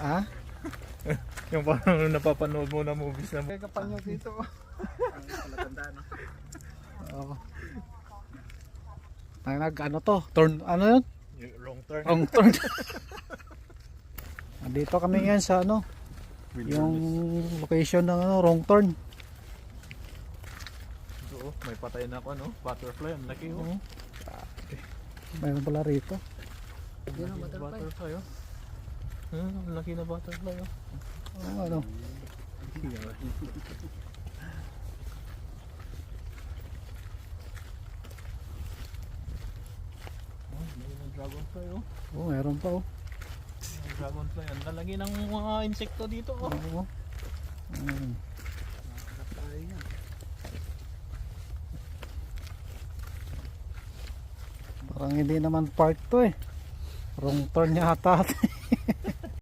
Ah? Yung parang napapanood mo na movies na Kaya kapal nyo dito. palatandaan, no? Oo. Ano to? Turn, ano yun? Yung wrong turn. Wrong turn. Dito kami ngayon sa ano, yung location ng ano, wrong turn. Oo, may patay na ako, no? Butterfly, ang laki, oh. Mayroon pala rito. Yan ang butterfly, oh. Ang laki na butterfly, oh. Ano? May dragonfly, oh. Oh, mayroon pa oh. May dragonfly, ang lalaki ng mga insekto dito, oh. Oo. Parang hindi naman park to eh. Wrong turn yata.